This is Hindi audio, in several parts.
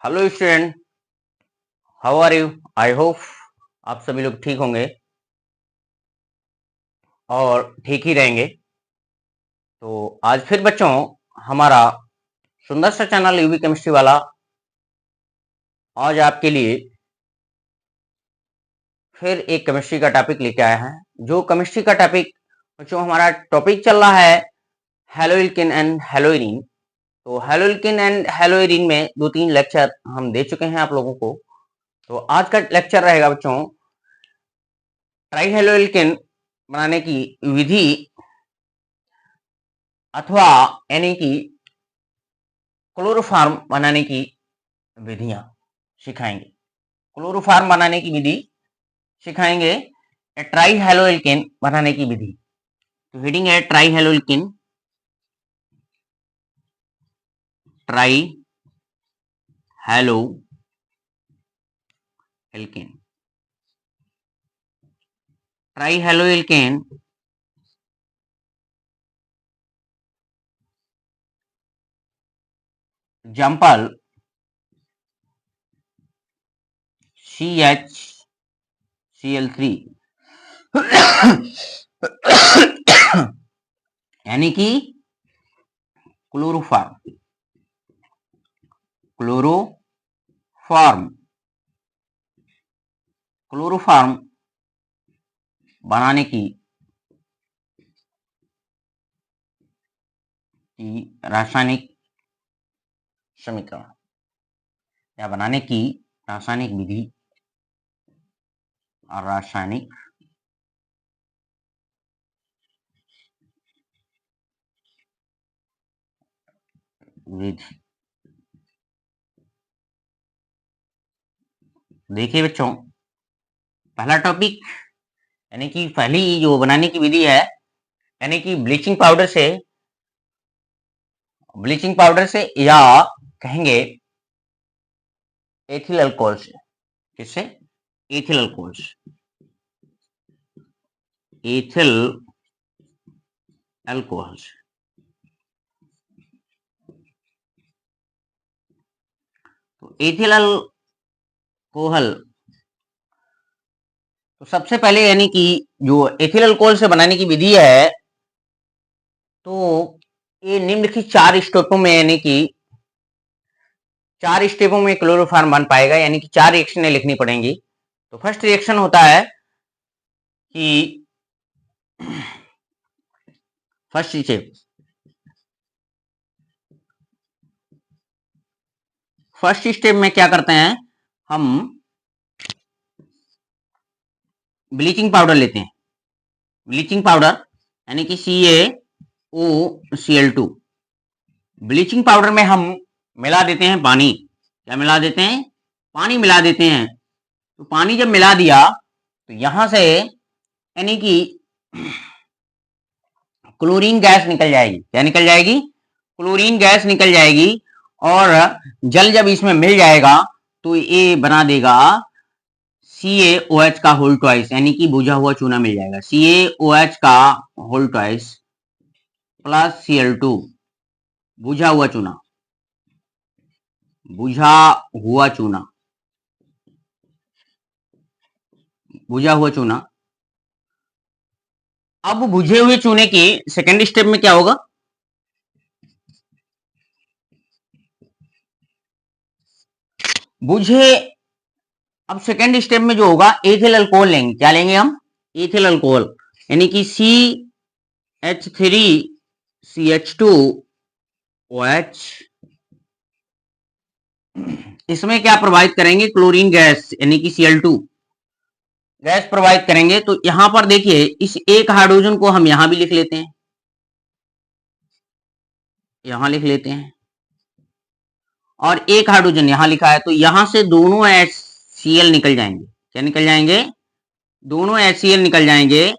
Hello student, how are you? I hope आप सभी लोग ठीक होंगे और ठीक ही रहेंगे। तो आज फिर बच्चों हमारा सुंदर सा चैनल यूवी केमिस्ट्री वाला आज आपके लिए फिर एक केमिस्ट्री का टॉपिक लेके आया है। जो केमिस्ट्री का टॉपिक बच्चों हमारा टॉपिक चल रहा है हैलोइल्किन एंड हैलोइरीन। तो हैलोइल्किन एंड हैलोइरीन में 2-3 लेक्चर हम दे चुके हैं आप लोगों को। तो आज का लेक्चर रहेगा बच्चों ट्राइहेलोइल्किन बनाने की विधि अथवा यानी कि क्लोरोफॉर्म बनाने की विधियां सिखाएंगे। क्लोरोफॉर्म बनाने की विधि सिखाएंगे। ट्राइहेलोइल्किन बनाने की विधि। तो हेडिंग है ट्राइहेलोइल्किन, ट्राइहेलोइल्किन। ट्राइहेलोइल्किन एग्जाम्पल CHCl3 यानी कि क्लोरोफॉर्म। क्लोरोफॉर्म बनाने की रासायनिक समीकरण या बनाने की रासायनिक विधि और रासायनिक विधि। देखिए बच्चों, पहला टॉपिक यानी कि पहली जो बनाने की विधि है यानी कि ब्लीचिंग पाउडर से या कहेंगे एथिल अल्कोहल से। किससे? एथिल अल्कोहल से। एथिल अल्कोहल से। तो एथिल अल्कोहल तो सबसे पहले यानी कि जो एथिल अल्कोहल से बनाने की विधि है तो ये निम्नलिखित 4 स्टेपों में यानी कि 4 स्टेपों में क्लोरोफॉर्म बन पाएगा, यानी कि 4 रिएक्शनें लिखनी पड़ेंगी। तो फर्स्ट रिएक्शन होता है कि फर्स्ट स्टेप में क्या करते हैं, हम ब्लीचिंग पाउडर लेते हैं। ब्लीचिंग पाउडर यानी कि CaOCl2। ब्लीचिंग पाउडर में हम मिला देते हैं पानी। क्या मिला देते हैं? पानी मिला देते हैं। तो पानी जब मिला दिया तो यहां से यानी कि क्लोरीन गैस निकल जाएगी। क्या निकल जाएगी? क्लोरीन गैस निकल जाएगी। और जल जब इसमें मिल जाएगा तो ये बना देगा CaOH का होल ट्वाइस, यानी कि बुझा हुआ चूना मिल जाएगा। CaOH का होल ट्वाइस प्लस Cl2 बुझा हुआ चूना। बुझा हुआ चूना। अब बुझे हुए चूने की सेकेंड स्टेप में क्या होगा? अब सेकेंड स्टेप में जो होगा एथिल अल्कोहल लेंगे। क्या लेंगे हम? एथिल अल्कोहल यानी कि CH3CH2OH। इसमें क्या प्रवाहित करेंगे? क्लोरीन गैस यानी कि Cl2 गैस प्रवाहित करेंगे। तो यहां पर देखिए, इस एक हाइड्रोजन को हम यहां भी लिख लेते हैं, यहां लिख लेते हैं, और एक हाइड्रोजन यहां लिखा है। तो यहां से दोनों HCl निकल जाएंगे। क्या निकल जाएंगे? दोनों HCl निकल जाएंगे,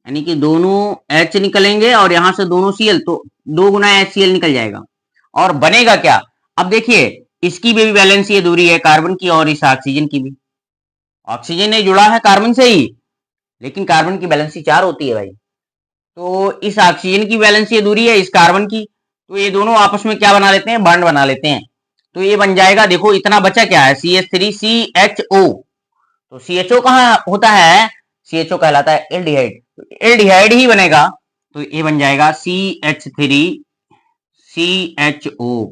यानी कि दोनों H निकलेंगे और यहां से दोनों Cl, तो 2 गुना HCl निकल जाएगा। और बनेगा क्या? अब देखिए, इसकी भी वैलेंसी दूरी है कार्बन की और इस ऑक्सीजन की भी। ऑक्सीजन ने जुड़ा है कार्बन से ही, लेकिन कार्बन की वैलेंसी 4 होती है भाई। तो इस ऑक्सीजन की वैलेंसी दूरी है इस कार्बन की, तो ये दोनों आपस में क्या बना लेते हैं, बॉन्ड बना लेते हैं। तो ये बन जाएगा, देखो इतना बचा क्या है, CH3CHO। तो CHO कहाँ होता है, CHO कहलाता है एल्डिहाइड, तो एल्डिहाइड ही बनेगा। तो ये बन जाएगा CH3CHO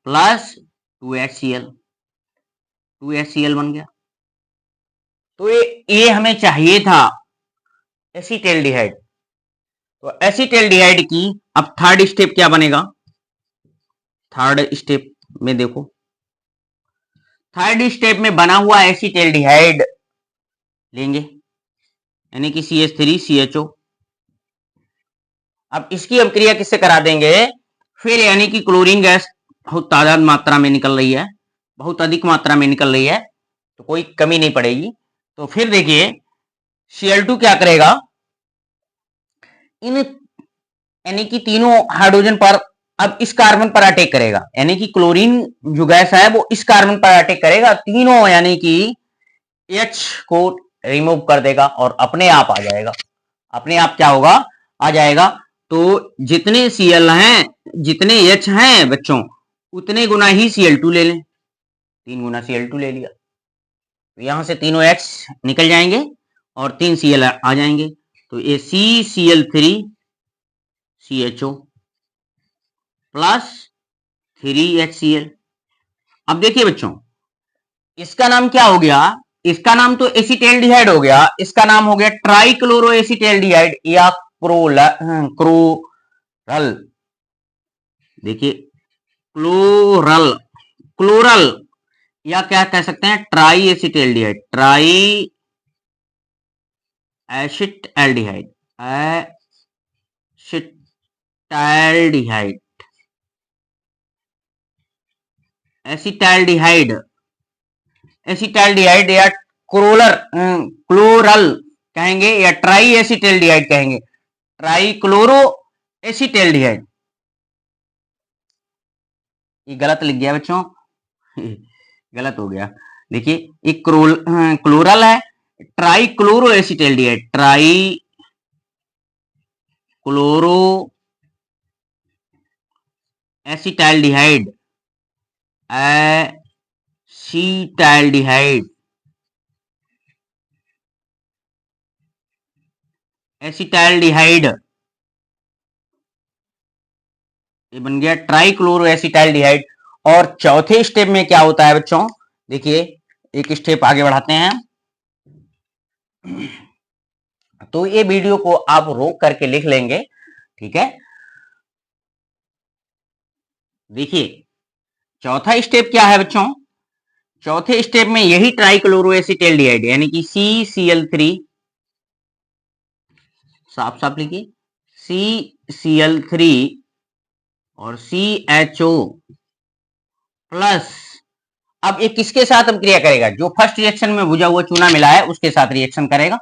प्लस 2HCl, 2HCl बन गया। तो ये हमें चाहिए था एसिटेल्डिहाइड। तो एसिटेल्डिहाइड की अब थर्ड स्टेप क्या बनेगा, थर्ड स्टेप में देखो, थर्ड स्टेप में बना हुआ एसिटेल्डिहाइड लेंगे, यानी कि CH3CHO। अब इसकी हम क्रिया किससे करा देंगे, फिर यानी कि क्लोरीन गैस बहुत तादाद मात्रा में निकल रही है, बहुत अधिक मात्रा में निकल रही है, तो कोई कमी नहीं पड़ेगी। तो फिर देखिए Cl2 क्या करेगा, इन यानी कि तीनों हाइड्रोजन पर अब इस कार्बन पर अटैक करेगा, यानी कि क्लोरीन जो गैस है वो इस कार्बन पर अटैक करेगा, तीनों यानी कि H को रिमूव कर देगा और अपने आप आ जाएगा, अपने आप क्या होगा, आ जाएगा। तो जितने Cl हैं, जितने H हैं बच्चों, उतने गुना ही Cl2 ले लें, 3 गुना Cl2 ले लिया, तो यहां से तीनों H निकल जाएंगे और 3 Cl आ जाएंगे। तो ये CCl3CHO प्लस 3HCl। अब देखिए बच्चों, इसका नाम क्या हो गया, इसका नाम तो एसिटेल्डिहाइड हो गया, इसका नाम हो गया ट्राइक्लोरो एसिटेल्डिहाइड या क्लोरल। देखिए क्लोरल, क्लोरल या क्या कह सकते हैं, try acetaldehyde, try acetaldehyde, acetaldehyde, acetaldehyde, acetaldehyde या क्रोलर, क्लोरल कहेंगे या ट्राई एसिटेल्डिहाइड कहेंगे, ट्राई क्लोरो एसिटेल्डिहाइड। ये गलत लिख गया बच्चों गलत हो गया, देखिए एक क्लोरल है, try chloro acetaldehyde, try chloro acetaldehyde, acetaldehyde, acetaldehyde, ये बन गया ट्राइक्लोरो एसिटाल्डिहाइड। और चौथे स्टेप में क्या होता है बच्चों, देखिए एक स्टेप आगे बढ़ाते हैं। तो ये वीडियो को आप रोक करके लिख लेंगे, ठीक है। देखिए चौथा स्टेप क्या है बच्चों, चौथे स्टेप में यही ट्राइक्लोरो एसिटाल्डिहाइड यानी कि CCl3, साफ साफ लिखिए CCl3 और CHO प्लस, अब ये किसके साथ हम क्रिया करेगा, जो फर्स्ट रिएक्शन में बुझा हुआ चूना मिला है उसके साथ रिएक्शन करेगा,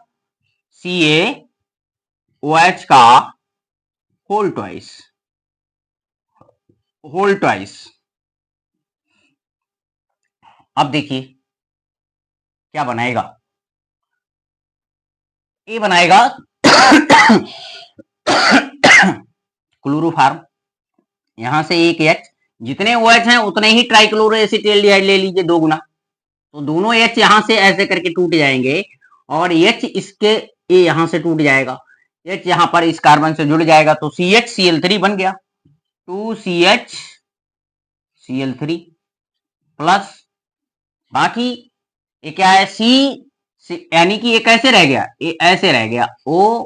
CaOH का होल ट्वाइस, होल ट्वाइस। अब देखिए क्या बनाएगा, ये बनाएगा क्लोरोफार्म, यहां से एक H, जितने OH हैं उतने ही ट्राइक्लोरो एसिटाल्डिहाइड ले लीजिए 2 गुना, तो दोनों H यहां से ऐसे करके टूट जाएंगे और H इसके ये यहां से टूट जाएगा, H यहां पर इस कार्बन से जुड़ जाएगा, तो CHCl3 बन गया, 2CHCl3 प्लस, बाकी ये क्या है, C यानी कि ये कैसे रह गया, ये ऐसे रह गया O,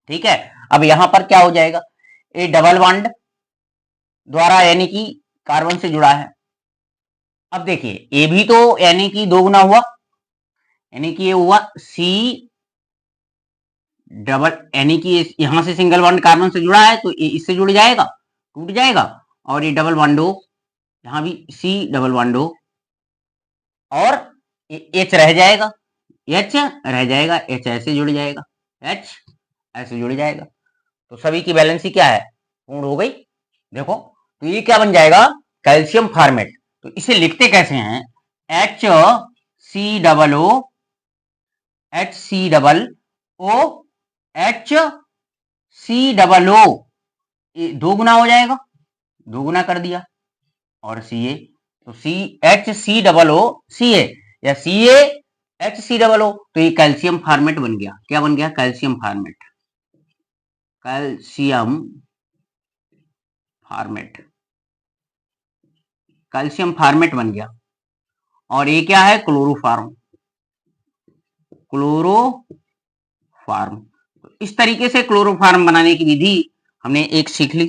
ठीक है। अब यहां पर क्या हो जाएगा, ये डबल बॉन्ड द्वारा यानी कि कार्बन से जुड़ा है। अब देखिए ये भी तो यानी कि 2 गुना हुआ, यानी कि ये हुआ C डबल, यानी कि यहां से सिंगल बॉन्ड कार्बन से जुड़ा है तो ये इससे जुड़ जाएगा, टूट जाएगा, और ये डबल बॉन्ड हो, यहां भी C डबल बॉन्ड हो और H रह जाएगा, H रह जाएगा, H ऐसे जुड़ जाएगा, H ऐसे जुड़ जाएगा, तो सभी की बैलेंसी क्या है, पूर्ण हो गई। देखो तो ये क्या बन जाएगा, कैल्शियम फॉर्मेट। तो इसे लिखते कैसे हैं, HCOO, HCOO, HCOO, ये 2 गुना हो जाएगा, 2 गुना कर दिया, और Ca, तो HCOO Ca या CaHCOO, तो ये कैल्शियम फॉर्मेट बन गया। क्या बन गया? Calcium formate, calcium formate, calcium formate बन गया। और ये क्या है? Chloroform, chloroform. तो इस तरीके से क्लोरोफॉर्म बनाने की विधि हमने एक सीख ली।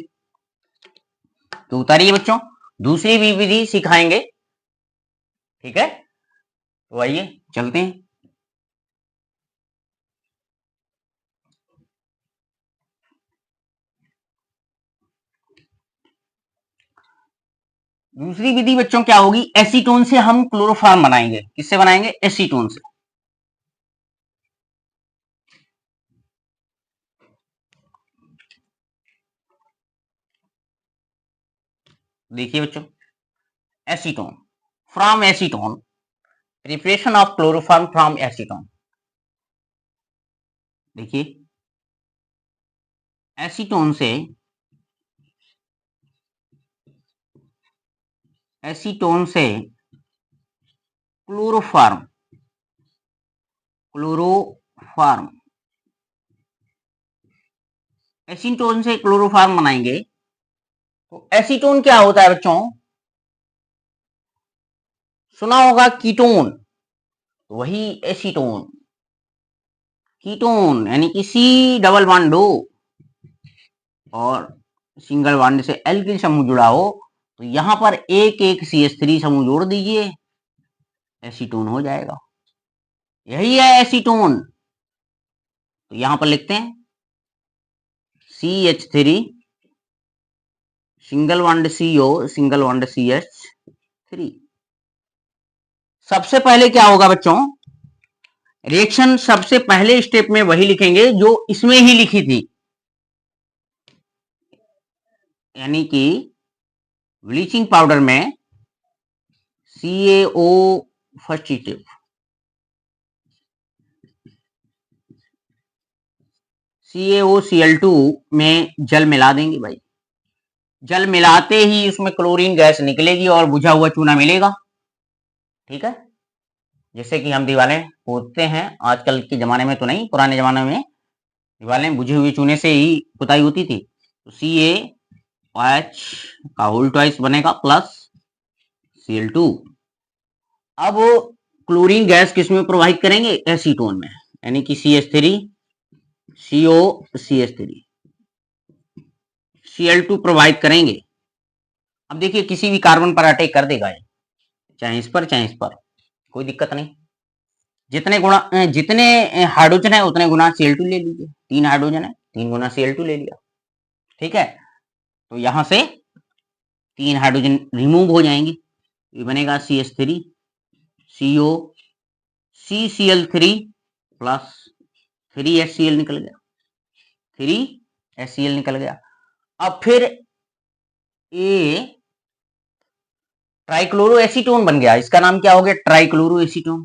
तो उतारिए बच्चों, दूसरी भी विधि सिखाएंगे, ठीक है? तो आइए चलते हैं। दूसरी विधि बच्चों क्या होगी? एसीटोन से हम क्लोरोफॉर्म बनाएंगे। किससे बनाएंगे? एसीटोन से। देखिए बच्चों, acetone, from acetone, preparation of chloroform from acetone. देखिए, एसीटोन से क्लोरोफॉर्म, एसीटोन से क्लोरोफॉर्म बनाएंगे। तो एसीटोन क्या होता है बच्चों? सुना होगा कीटोन, वही एसीटोन। कीटोन यानी कि C+2 और सिंगल बॉन्ड से एल्किल समूह जुड़ा हो, तो यहां पर एक एक CH3 समूह जोड़ दीजिए, एसीटोन हो जाएगा। यही है एसीटोन। तो यहां पर लिखते हैं CH3 single bond CO single bond CH3। सबसे पहले क्या होगा बच्चों? रिएक्शन सबसे पहले स्टेप में वही लिखेंगे जो इसमें ही लिखी थी, यानी कि ब्लीचिंग पाउडर में CaO फर्स्ट स्टेप, CaOCl2 में जल मिला देंगे भाई। जल मिलाते ही उसमें क्लोरीन गैस निकलेगी और बुझा हुआ चूना मिलेगा, ठीक है? जैसे कि हम दीवारें पोतते हैं, आजकल के जमाने में तो नहीं, पुराने जमाने में दीवारें बुझे हुए चूने से ही पुताई होती थी। तो CaOH का होल ट्वाइस बनेगा प्लस Cl2। अब वो क्लोरीन गैस किस में प्रोवाइड करेंगे? एसीटोन में, यानी कि CH3 COCH3 Cl2 प्रोवाइड करेंगे। अब देखिए, किसी भी कार्बन पर अटैक कर देगा, चाहे इस पर चाहे इस पर, कोई दिक्कत नहीं। जितने हाइड्रोजन है उतने गुना Cl2 ले लीजिए। 3 हाइड्रोजन है, 3 गुना Cl2 ले लिया, ठीक है? तो यहां से 3 हाइड्रोजन रिमूव हो जाएंगे, ये बनेगा CH3 CO CCl3 plus 3HCl निकल गया, 3HCl निकल गया। अब फिर ये ट्राइक्लोरो एसीटोन बन गया। इसका नाम क्या हो गया? Trichloro acetone,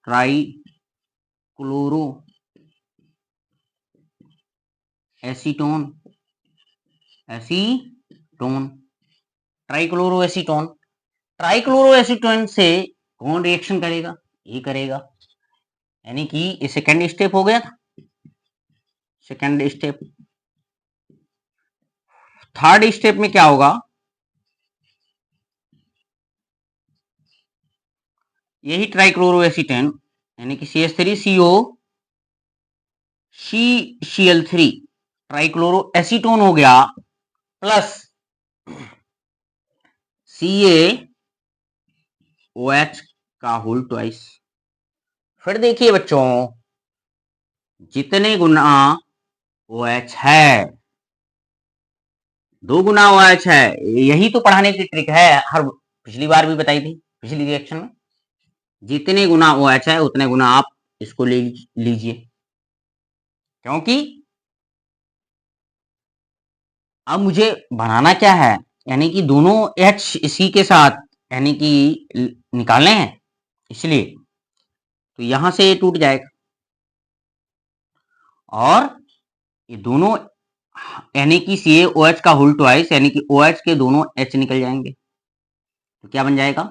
trichloro acetone, acetone, trichloro acetone. Trichloro acetone से कौन रिएक्शन करेगा? ये करेगा, यानी कि ये सेकेंड स्टेप हो गया। Second step. थर्ड स्टेप में क्या होगा? यही ट्राइक्लोरो एसीटोन यानी कि CH3CO CCl3 ट्राइक्लोरो एसीटोन हो गया प्लस CaOH का होल ट्वाइस। फिर देखिए बच्चों, जितने गुना OH है, 2 गुना OH है। यही तो पढ़ाने की ट्रिक है, हर पिछली बार भी बताई थी, पिछली रिएक्शन में। जितने गुना OH है उतने गुना आप इसको ले लीजिए, क्योंकि अब मुझे बनाना क्या है? यानी कि दोनों H इसी के साथ यानी कि निकालने हैं, इसलिए तो यहां से ये टूट जाएगा और ये दोनों यानी कि CaOH का होल ट्वाइस यानी कि OH के दोनों H निकल जाएंगे, तो क्या बन जाएगा,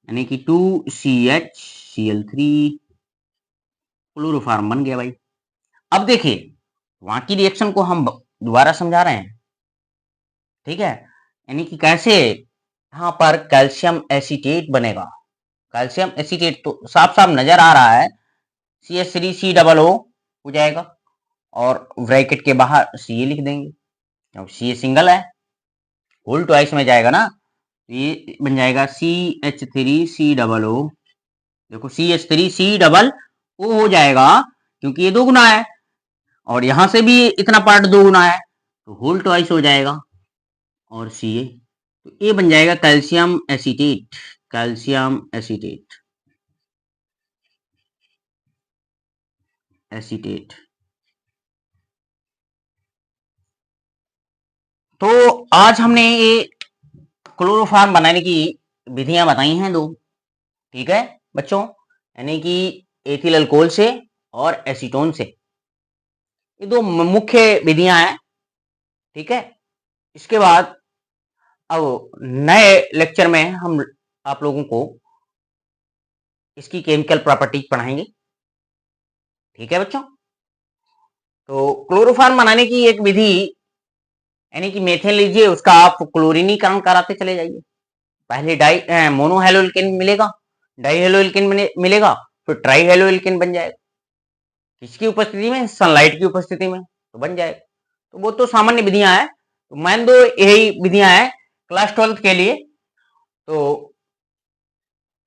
यानी कि 2CHCl3 क्लोरोफॉर्म बन गया भाई। अब देखिए वहां की रिएक्शन को हम दोबारा समझा रहे हैं, ठीक है, यानी कि कैसे यहां पर कैल्शियम एसीटेट बनेगा। कैल्शियम एसीटेट तो साफ साफ नजर आ रहा है, CH3COO हो जाएगा और ब्रैकेट के बाहर Ca लिख देंगे, क्योंकि Ca सिंगल है, होल ट्वाइस में जाएगा ना, तो ये बन जाएगा CH3COO। देखो CH3COO हो जाएगा क्योंकि ये दो गुना है और यहां से भी इतना पार्ट दो गुना है, तो होल ट्वाइस हो जाएगा और Ca, तो ये बन जाएगा calcium acetate. Calcium acetate acetate. तो आज हमने ये क्लोरोफॉर्म बनाने की विधियां बताई हैं दो, ठीक है बच्चों, यानी कि एथिल अल्कोहल से और एसीटोन से, ये दो मुख्य विधियां हैं, ठीक है। इसके बाद अब नए लेक्चर में हम आप लोगों को इसकी केमिकल प्रॉपर्टीज पढ़ाएंगे, ठीक है बच्चों। तो क्लोरोफॉर्म बनाने की एक विधि, यानी कि मेथेन लीजिए, उसका आप क्लोरीनीकरण कराते चले जाइए। पहले डाई मोनोहेलोइल्किन मिलेगा, डाईहेलोइल्किन मिलेगा, फिर ट्राईहेलोइल्किन बन जाएगा, किसकी उपस्थिति में, सनलाइट की उपस्थिति में, तो बन जाएगा। तो वो तो सामान्य विधियां हैं, तो मान दो यही विधियां हैं क्लास 12 के लिए। तो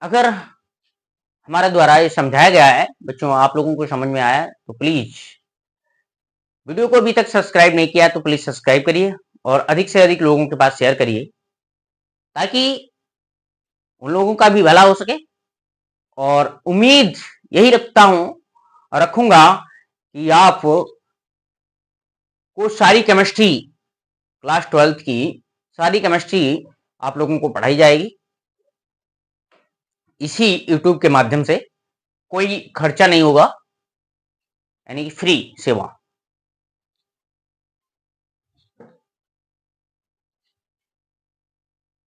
अगर हमारे द्वारा ये समझाया गया है बच्चों, आप लोगों को समझ में आया है, तो प्लीज वीडियो को अभी तक सब्सक्राइब नहीं किया तो प्लीज सब्सक्राइब करिए और अधिक से अधिक लोगों के पास शेयर करिए, ताकि उन लोगों का भी भला हो सके। और उम्मीद यही रखता हूं और रखूंगा कि आप को सारी केमिस्ट्री, क्लास 12 की सारी केमिस्ट्री आप लोगों को पढ़ाई जाएगी इसी यूट्यूब के माध्यम से, कोई खर्चा नहीं होगा, यानी कि फ्री सेवा।